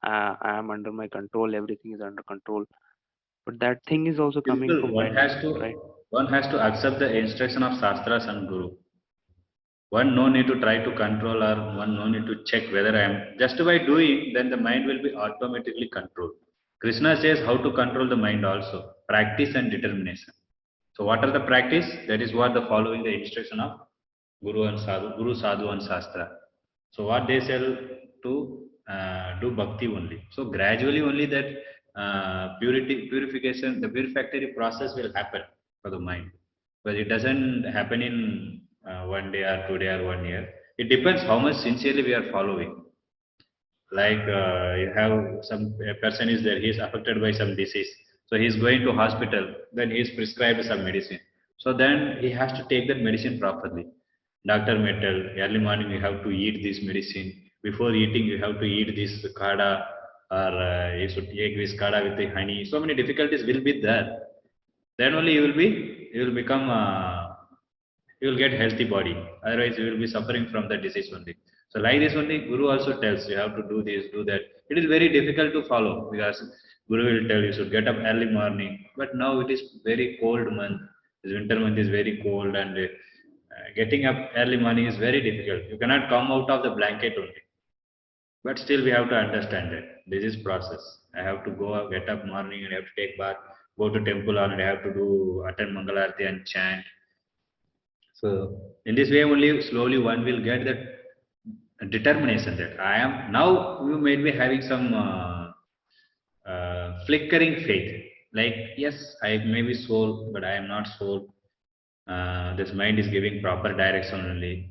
I am under my control. Everything is under control. But that thing is also coming Simple. from mind itself, right? One has to accept the instruction of Shastras and Guru. One no need to try to control, or one no need to check whether I am. Just by doing, then the mind will be automatically controlled. Krishna says how to control the mind also. Practice and determination. So what are the practice? That is what the following the instruction of Guru, Sadhu and Shastra. So what they say to do bhakti only. So gradually only that purification, the purificatory process will happen for the mind. But it doesn't happen in 1 day or 2 day or 1 year. It depends how much sincerely we are following. Like you have some a person is there, he is affected by some disease, so he is going to hospital, then he is prescribed some medicine, so then he has to take that medicine properly. Doctor may tell early morning you have to eat this medicine, before eating you have to eat this kada, or you should take this kada with the honey. So many difficulties will be there, then only you will become you will get healthy body, otherwise you will be suffering from the disease only. So like this only guru also tells you have to do this, do that. It is very difficult to follow, because guru will tell you should get up early morning, but now it is very cold month, this winter month is very cold, and getting up early morning is very difficult. You cannot come out of the blanket only, but still we have to understand that this is process. I have to go up, get up morning, and I have to take bath, go to temple, and I have to do attend mangalarti and chant. So in this way only slowly one will get that determination that I am now. You may be having some flickering faith, like yes, I may be soul, but I am not soul. This mind is giving proper direction only,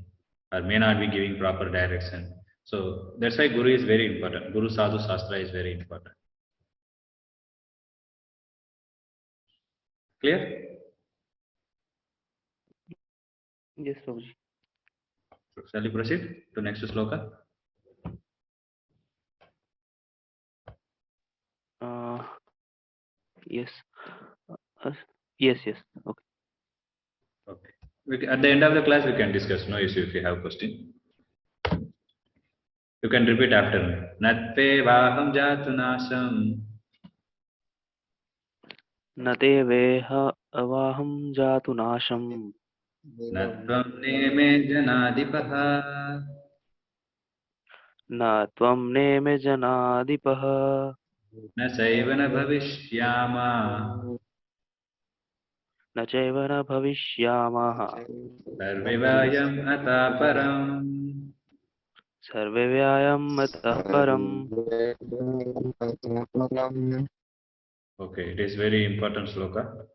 or may not be giving proper direction. So that's why Guru is very important. Guru Sadhu Shastra is very important. Clear? Yes, Prabhuji. So shall we proceed to next sloka? Uh, yes. Uh, yes, yes. Okay. Okay. At the end of the class, we can discuss. No issue if you have question. You can repeat after me. Natpe vaham jatu nasam. न ते वेह अवाहं जातु नाशम् Natvam neme janadipaha. न त्वं नेमे जनाधिपः Na saiva na bhavishyama. न चैव न भविष्यामः Sarvivayam ataparam. सर्वे व्यायामतः परम्. Okay, it is very important sloka.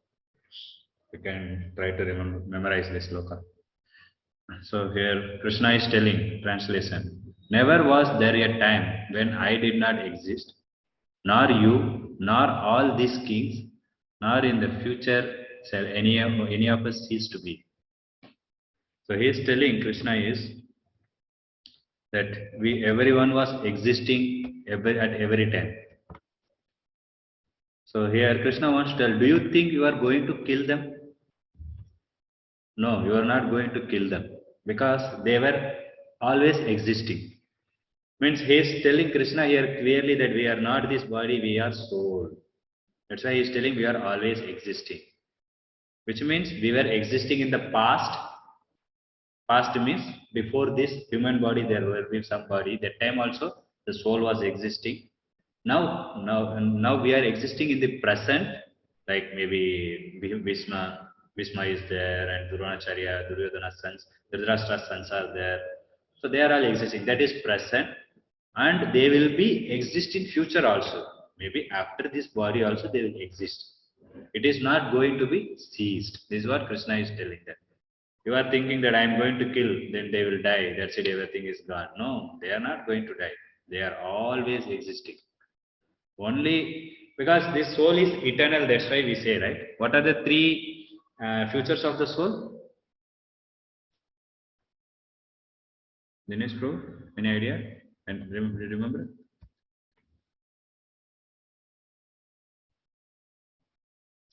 You can try to remember, memorize this sloka. So here Krishna is telling, translation, never was there a time when I did not exist, nor you, nor all these kings, nor in the future shall any of us cease to be. So he is telling, Krishna is that everyone was existing at every time. So here Krishna wants to tell, do you think you are going to kill them? No, you are not going to kill them because they were always existing. Means he is telling Krishna here clearly that we are not this body, we are soul. That's why he is telling we are always existing. Which means we were existing in the past. Past means before this human body there were some body. That time also the soul was existing. Now we are existing in the present, like maybe Bhishma is there and Dronacharya, Duryodhana's sons, Dhritarashtra's sons are there. So they are all existing. That is present, and they will be exist in future also. Maybe after this body also they will exist. It is not going to be ceased. This is what Krishna is telling them. You are thinking that I am going to kill, then they will die. That's it, everything is gone. No, they are not going to die. They are always existing. Only because this soul is eternal, that's why we say, right? What are the three futures of the soul? Dinesh Bro, any idea? And remember?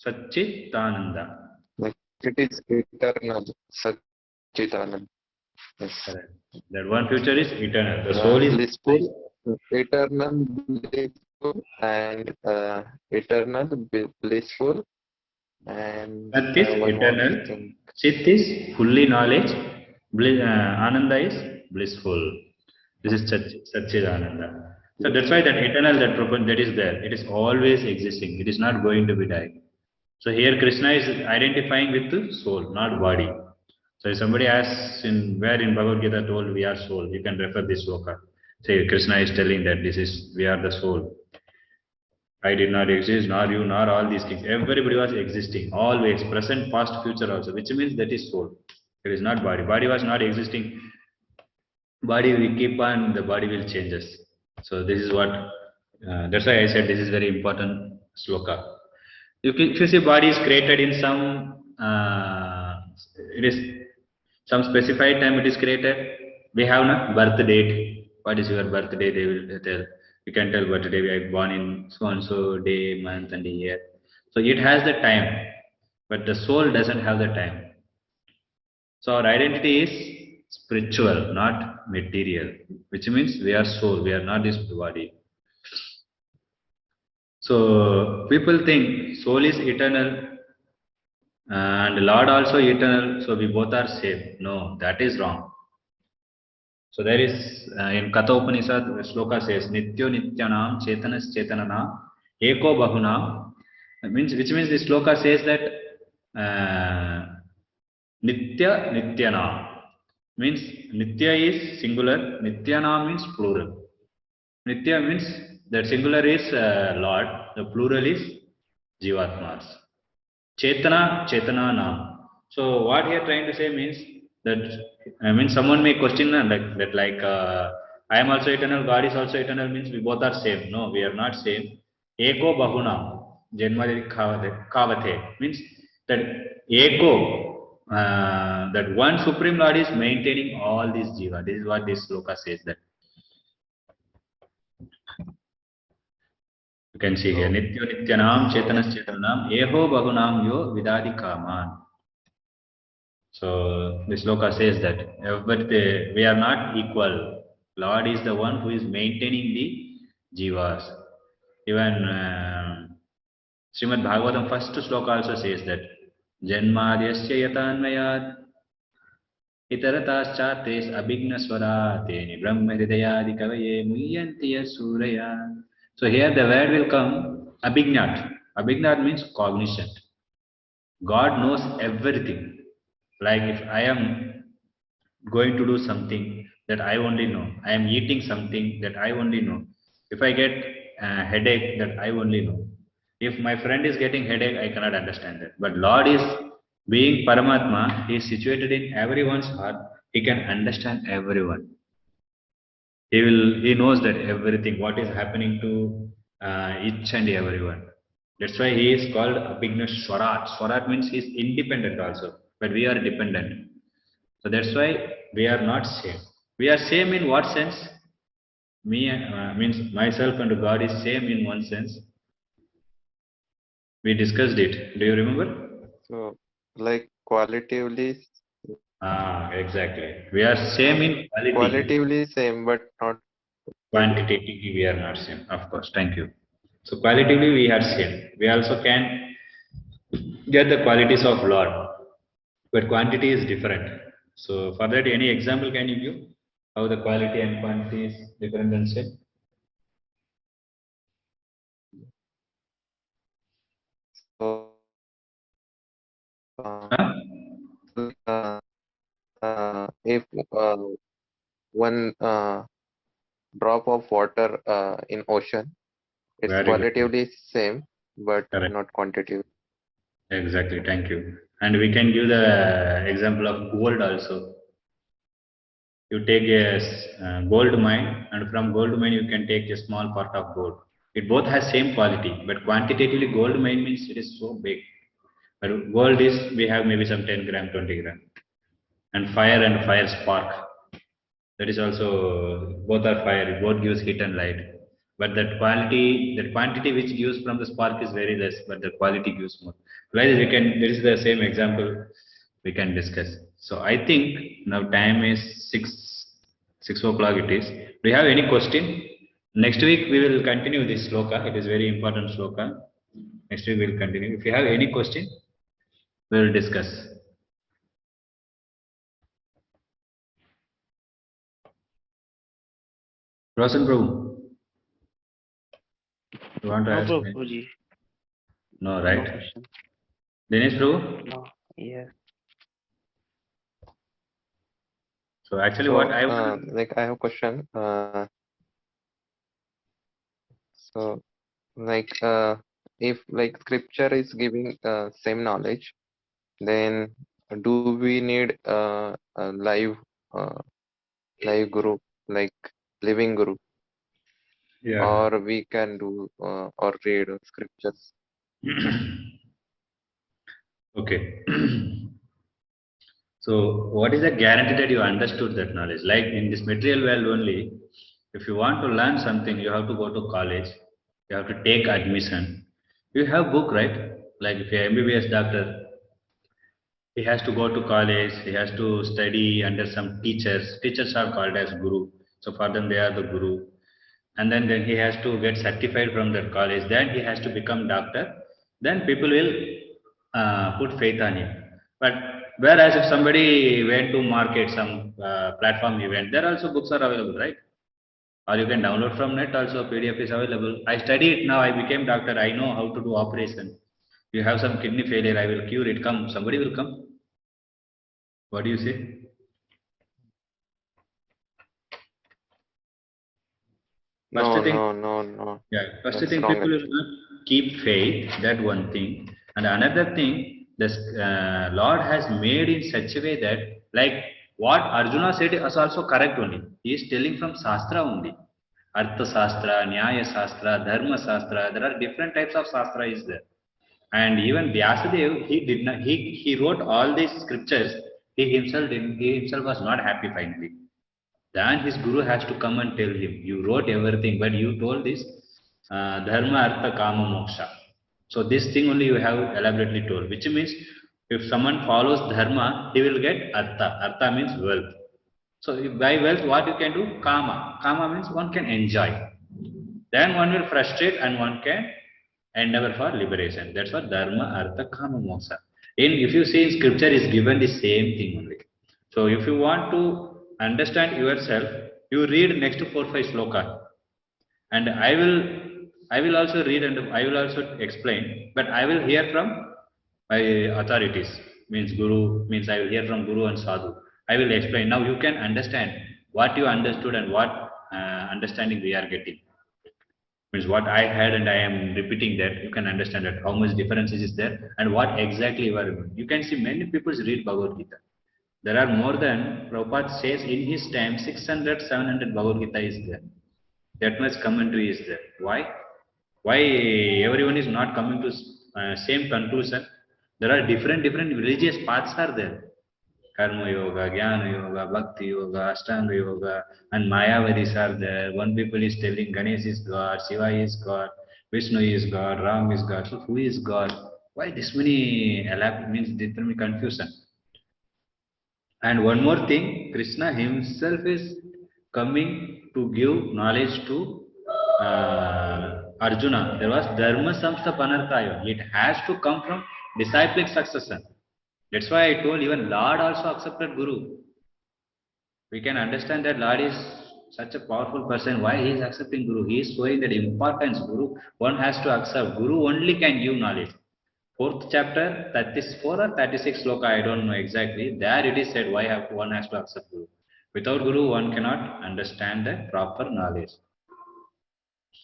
Satchitananda. Like it is eternal, Satchitanand. Yes. Correct. That one future is eternal. The soul is Blissful, eternal, blissful, and eternal, blissful, and Sat is one more eternal. thing. Chit is fully knowledge. Ananda is blissful. This is Satchidananda. So that's why that eternal, that is there. It is always existing. It is not going to be dying. So here Krishna is identifying with the soul, not body. So if somebody asks where in Bhagavad Gita told we are soul, you can refer this sloka. Say Krishna is telling that we are the soul. I did not exist, nor you, nor all these things. Everybody was existing, always, present, past, future also, which means that is soul. It is not body. Body was not existing. Body we keep on, the body will change us. So this is what, that's why I said this is very important sloka. If you see body is created in some, it is some specified time it is created. We have no birth date. What is your birthday? They will tell. You can tell birthday. We are born in so and so day, month, and year. So it has the time, but the soul doesn't have the time. So our identity is spiritual, not material, which means we are soul. We are not this body. So people think soul is eternal and Lord also eternal, so we both are same. No, that is wrong. So there is in Katha Upanishad, Shloka says, Nityo Nityanam Chetanas Chetananam Eko Bahunam, which means the Shloka says that Nitya Nityanam means Nitya is singular, Nityanam means plural. Nitya means that singular is Lord, the plural is Jivatmas. Chetana, Chetana Nam. So what he is trying to say means that someone may question like I am also eternal, God is also eternal means we both are same. No, we are not same. Eko Bahunam, Janmadi Kavate means that Eko that one Supreme Lord is maintaining all these jiva. This is what this sloka says that. You can see here, Nityo Nityanam Chetanas Chetanam Eho Bahunam Yo Vidadi Kaman. So this sloka says that, but we are not equal. Lord is the one who is maintaining the jivas. Even Srimad Bhagavatam first sloka also says that Janmadhyasya yatanmayad itarataschatres abhigna swarateni brahma hridayadi kavaye muyyanti suraya. So here the word will come abhignat. Abhignat means cognizant. God knows everything. Like if I am going to do something that I only know, I am eating something that I only know. If I get a headache, that I only know. If my friend is getting headache, I cannot understand that. But Lord is being Paramatma, He is situated in everyone's heart. He can understand everyone. He knows that everything, what is happening to each and everyone. That's why he is called Abhigna Swarat. Swarat means he is independent also, but we are dependent. So that's why we are not same. We are same in what sense? Me means myself and God is same in one sense. We discussed it. Do you remember? So, like qualitatively, Exactly. We are same in quality. qualitatively same, but not Quantitatively, we are not same. Of course. Thank you. So qualitatively, we are same. We also can get the qualities of Lord, but quantity is different. So for that, any example can you give how the quality and quantity is different and same? so. Huh? If one drop of water in ocean, it's Very good. qualitatively same, but Correct. not quantitative. Exactly. Thank you. And we can give the example of gold also. You take a gold mine, and from gold mine you can take a small part of gold. It both has same quality, but quantitatively gold mine means it is so big. But gold is we have maybe some 10 gram, 20 gram, and fire spark. That is also both are fire. Both gives heat and light. But that quantity which gives from the spark is very less, but the quality gives more. Like we can. This is the same example we can discuss. So I think now time is 6 o'clock. It is. Do you have any question? Next week we will continue this sloka. It is very important sloka. Next week we will continue. If you have any question, we will discuss. Roshan Prabhu, you want to No, ask me? Prabhuji. No, No right? question. Dinesh Prabhu? No. Yes. So actually what So, I want, like I have a question. So, like if like scripture is giving same knowledge, then do we need a live group, like living group, yeah. or we can do or read scriptures? Okay. So what is the guarantee that you understood that knowledge? Like in this material world only, if you want to learn something, you have to go to college, you have to take admission. You have book, right? Like if you're MBBS doctor, he has to go to college, he has to study under some teachers. Teachers are called as guru. So for them, they are the guru. And then he has to get certified from that college. Then he has to become doctor. Then people will put faith on him. But whereas if somebody went to market some platform event, there also books are available, right? Or you can download from net also, PDF is available. I study it now, I became doctor, I know how to do operation. You have some kidney failure, I will cure it, come, somebody will come. What do you say? First No, thing, no, no, no. yeah, first That's thing, wrong people will actually. not keep faith, that one thing. And another thing, the Lord has made in such a way that, like what Arjuna said is also correct only. He is telling from Shastra only. Artha Shastra, Nyaya Shastra, Dharma Shastra, there are different types of Shastra is there. And even Vyasadev, he did not, he wrote all these scriptures. He himself was not happy finally. Then his guru has to come and tell him, you wrote everything, but you told this dharma, artha, kama, moksha. So this thing only you have elaborately told, which means if someone follows dharma, he will get artha. Artha means wealth. So by wealth, what you can do? Kama. Kama means one can enjoy. Then one will frustrate and one can endeavor for liberation. That's what dharma, artha, kama, moksha. If you see in scripture is given the same thing only. So if you want to understand yourself, you read next 4-5 sloka, and I will also read and I will also explain, but I will hear from my authorities. Means guru, means I will hear from guru and sadhu. I will explain. Now you can understand what you understood and what understanding we are getting. Means what I had and I am repeating that, you can understand that how much differences is there and what exactly you are. You can see many people read Bhagavad Gita. There are more than, Prabhupada says in his time, 600, 700 Bhagavad Gita is there. That much commentary is there. Why? Why everyone is not coming to same conclusion? There are different religious paths are there. Karma Yoga, Jnana Yoga, Bhakti Yoga, Ashtanga Yoga, and Mayavadis are there. One people is telling Ganesh is God, Shiva is God, Vishnu is God, Ram is God. So who is God? Why this many means this many confusion? And one more thing, Krishna himself is coming to give knowledge to Arjuna. There was Dharma Samstha Panartaya. It has to come from disciplic succession. That's why I told even Lord also accepted Guru. We can understand that Lord is such a powerful person. Why he is accepting Guru? He is showing that importance. Guru, one has to accept. Guru only can give knowledge. 4th chapter, 34 or 36 sloka, I don't know exactly. There it is said why one has to accept Guru. Without Guru, one cannot understand the proper knowledge.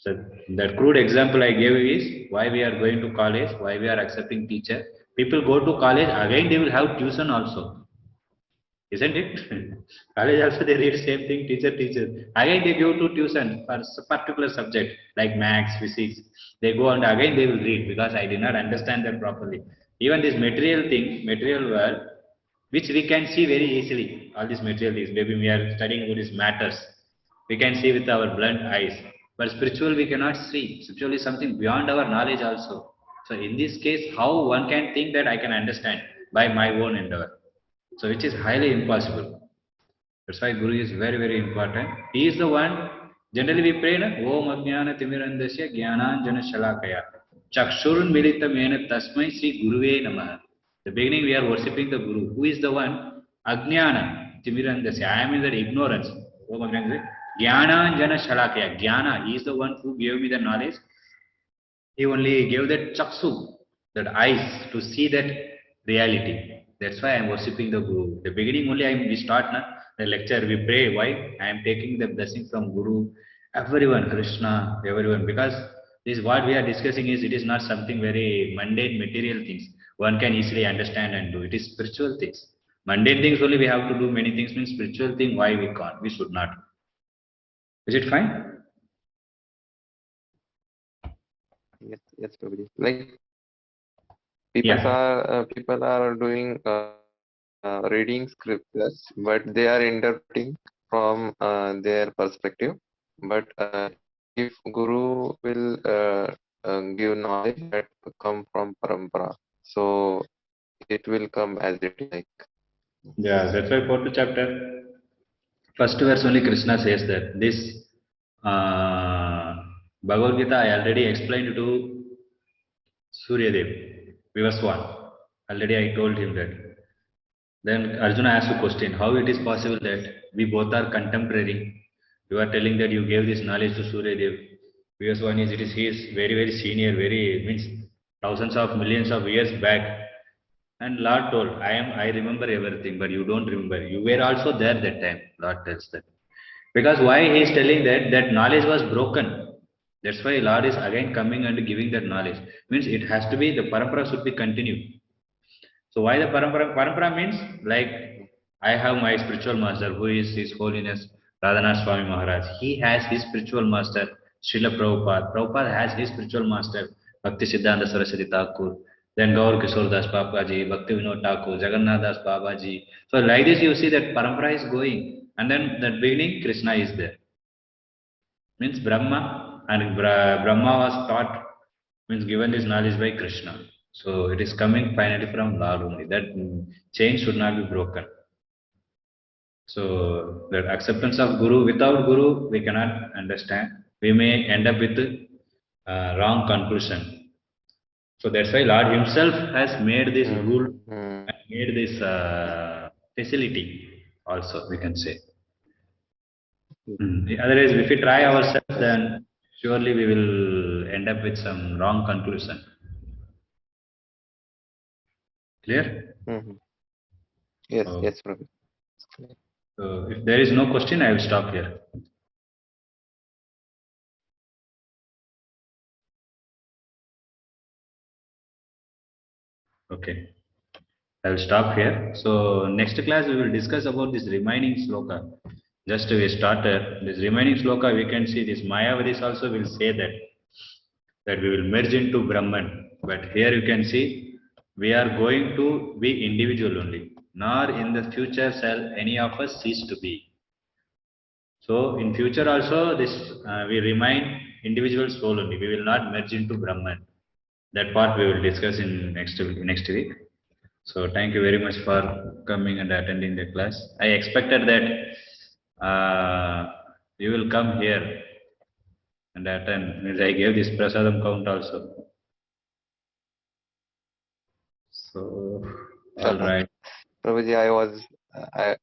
So that crude example I gave is why we are going to college, why we are accepting teacher. People go to college, again they will have tuition also. Isn't it? College also they read same thing, teacher. Again they go to tuition for a particular subject like maths, physics. They go and again they will read because I did not understand them properly. Even this material thing, material world, which we can see very easily, all these material things, maybe we are studying about these matters. We can see with our blunt eyes. But spiritual we cannot see. Spiritual is something beyond our knowledge also. So in this case, how one can think that I can understand by my own endeavor? So which is highly impossible. That's why Guru is very, very important. He is the one, generally we pray, Om Ajnana Timirandasya Jnananjana Shalakaya Chakshurun Militamena Tasmai Sri Guruve Namaha. The beginning we are worshipping the Guru. Who is the one? Ajnana Timirandasya. I am in that ignorance. Om Ajnana Jnananjana Shalakaya. Jnana, he is the one who gave me the knowledge. He only gave that chaksu, that eyes to see that reality. That's why I am worshipping the Guru. The beginning only we start the lecture, we pray. Why? I am taking the blessing from Guru, everyone, Krishna, everyone. Because this what we are discussing is it is not something very mundane material things. One can easily understand and do. It is spiritual things. Mundane things only we have to do many things. Means spiritual thing why we can't, we should not. Is it fine? Yes, Prabhuji. Like people are doing reading scriptures, but they are interpreting from their perspective. But if Guru will give knowledge that come from parampara, so it will come as it like. Yeah, that's why 4th chapter, first verse only Krishna says that this Bhagavad Gita I already explained to Suryadev, Vivaswan. Already I told him that. Then Arjuna asked a question, how it is possible that we both are contemporary? You are telling that you gave this knowledge to Suryadev. Vivaswan is, he is very, very senior, very, means thousands of millions of years back. And Lord told, I remember everything, but you don't remember. You were also there that time, Lord tells that. Because why he is telling that knowledge was broken. That's why Lord is again coming and giving that knowledge. Means it has to be, the parampara should be continued. So why the parampara? Parampara means like I have my spiritual master who is His Holiness Radhanath Swami Maharaj. He has his spiritual master Srila Prabhupada. Prabhupada has his spiritual master Bhakti Siddhanta Saraswati Thakur. then Gaur Kishore Das Babaji, Bhakti Vinod Thakur, Jagannath Das Babaji. So like this, you see that parampara is going, and then that beginning Krishna is there. Means Brahma, and Brahma was taught, means given this knowledge by Krishna. So it is coming finally from Lord only. That chain should not be broken. So the acceptance of Guru, without Guru, we cannot understand. We may end up with wrong conclusion. So that's why Lord Himself has made this rule Mhm. and made this facility also, we can say. Otherwise, if we try ourselves, then surely we will end up with some wrong conclusion. Clear? Mhm. Yes, Oh. yes, Prabhu. So if there is no question, I will stop here. Okay, I will stop here. So next class we will discuss about this remaining sloka. Just we started this remaining sloka. We can see this Mayavadis also will say that we will merge into Brahman. But here you can see we are going to be individual only. Nor in the future shall any of us cease to be. So in future also this we remain individual soul only. We will not merge into Brahman. That part we will discuss in next week. So thank you very much for coming and attending the class. I expected that you will come here and attend. Means I gave this prasadam count also. So all right. Prabhuji, I